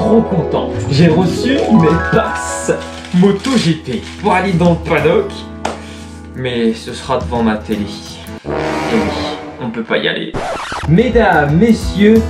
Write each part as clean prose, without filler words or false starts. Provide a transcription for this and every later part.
trop content. J'ai reçu mes passes MotoGP pour aller dans le paddock. Mais ce sera devant ma télé. Et oui, on peut pas y aller. Mesdames, messieurs,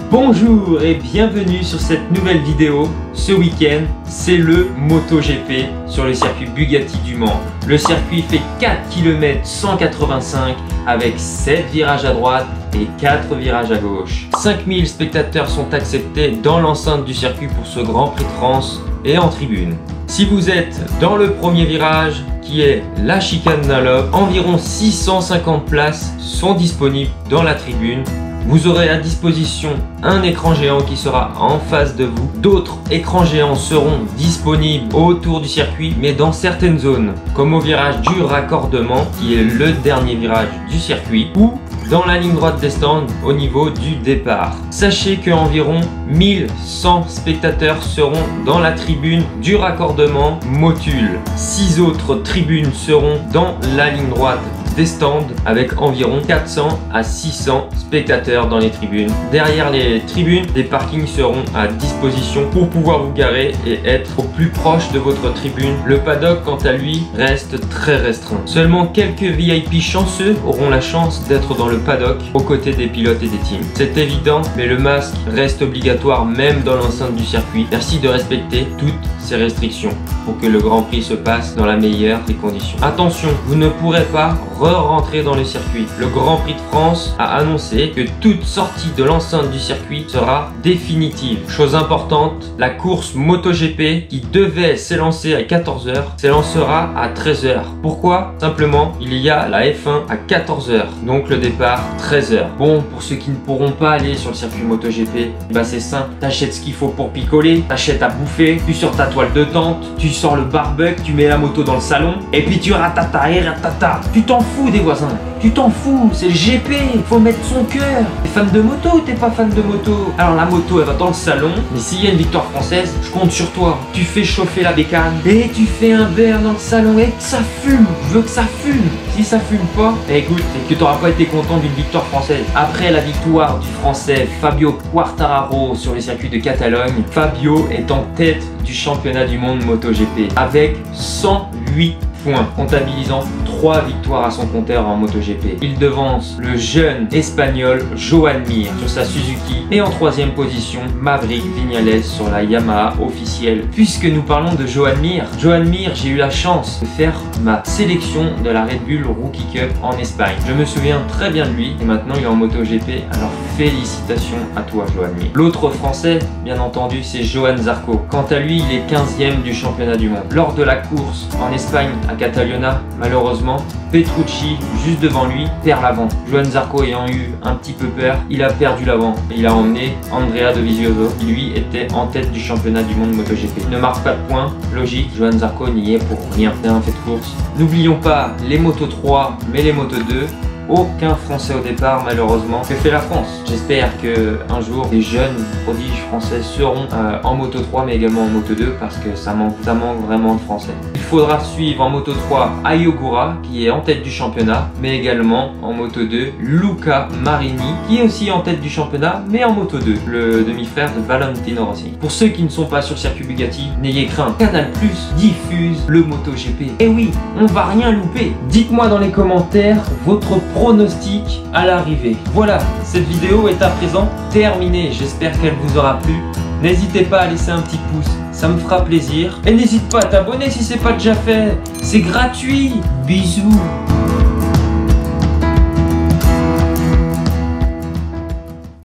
bonjour et bienvenue sur cette nouvelle vidéo. Ce week-end, c'est le MotoGP sur le circuit Bugatti du Mans. Le circuit fait 4 km 185 avec 7 virages à droite et 4 virages à gauche. 5000 spectateurs sont acceptés dans l'enceinte du circuit pour ce Grand Prix de France et en tribune. Si vous êtes dans le premier virage, qui est la chicane d'un lobe, environ 650 places sont disponibles dans la tribune. Vous aurez à disposition un écran géant qui sera en face de vous. D'autres écrans géants seront disponibles autour du circuit, mais dans certaines zones, comme au virage du raccordement, qui est le dernier virage du circuit, ou dans la ligne droite des stands au niveau du départ. Sachez qu'environ 1100 spectateurs seront dans la tribune du raccordement Motul. 6 autres tribunes seront dans la ligne droite des stands avec environ 400 à 600 spectateurs dans les tribunes. Derrière les tribunes, des parkings seront à disposition pour pouvoir vous garer et être au plus proche de votre tribune. Le paddock, quant à lui, reste très restreint. Seulement quelques VIP chanceux auront la chance d'être dans le paddock aux côtés des pilotes et des teams. C'est évident, mais le masque reste obligatoire même dans l'enceinte du circuit. Merci de respecter toutes ces restrictions pour que le Grand Prix se passe dans la meilleure des conditions. Attention, vous ne pourrez pas rentrer dans le circuit. Le Grand Prix de France a annoncé que toute sortie de l'enceinte du circuit sera définitive. Chose importante, la course MotoGP qui devait s'élancer à 14 h s'élancera à 13 h. Pourquoi? Simplement, il y a la F1 à 14 h, donc le départ 13 h. Bon, pour ceux qui ne pourront pas aller sur le circuit MotoGP, bah c'est simple, t'achètes ce qu'il faut pour picoler, t'achètes à bouffer, tu sors ta toile de tente, tu sors le barbecue, tu mets la moto dans le salon, et puis tu ratata et ratata. Tu t'en fous des voisins, tu t'en fous, c'est le GP, faut mettre son cœur. T'es fan de moto ou t'es pas fan de moto? Alors la moto elle va dans le salon, mais s'il y a une victoire française, je compte sur toi. Tu fais chauffer la bécane et tu fais un beurre dans le salon et que ça fume. Je veux que ça fume. Si ça fume pas, écoute, c'est que t'auras pas été content d'une victoire française. Après la victoire du français Fabio Quartararo sur les circuits de Catalogne, Fabio est en tête du championnat du monde MotoGP avec 108 points, comptabilisant 3 victoires à son compteur en MotoGP. Il devance le jeune espagnol Joan Mir sur sa Suzuki et en 3e position Maverick Viñales sur la Yamaha officielle. Puisque nous parlons de Joan Mir, j'ai eu la chance de faire ma sélection de la Red Bull Rookie Cup en Espagne. Je me souviens très bien de lui et maintenant il est en MotoGP, alors félicitations à toi Joan Mir. L'autre français, bien entendu, c'est Johann Zarco. Quant à lui, il est 15e du championnat du monde. Lors de la course en Espagne à Catalunya, malheureusement, Petrucci, juste devant lui, perd l'avant. Johann Zarco ayant eu un petit peu peur, il a perdu l'avant. Il a emmené Andrea Dovizioso, qui lui était en tête du championnat du monde MotoGP. Il ne marque pas de points, logique, Johann Zarco n'y est pour rien. C'est un fait de course. N'oublions pas les Moto 3, mais les Moto 2. Aucun Français au départ malheureusement. Que fait la France? J'espère que un jour les jeunes prodiges français seront en Moto 3 mais également en Moto 2 parce que ça manque vraiment de Français. Il faudra suivre en Moto 3 Ayogura qui est en tête du championnat, mais également en Moto 2 Luca Marini qui est aussi en tête du championnat mais en Moto 2, le demi-frère de Valentino Rossi. Pour ceux qui ne sont pas sur le circuit Bugatti, n'ayez crainte, Canal+ diffuse le MotoGP. Et oui, on va rien louper. Dites-moi dans les commentaires votre pronostic à l'arrivée. Voilà, cette vidéo est à présent terminée. J'espère qu'elle vous aura plu. N'hésitez pas à laisser un petit pouce, ça me fera plaisir. Et n'hésite pas à t'abonner si c'est pas déjà fait. C'est gratuit. Bisous.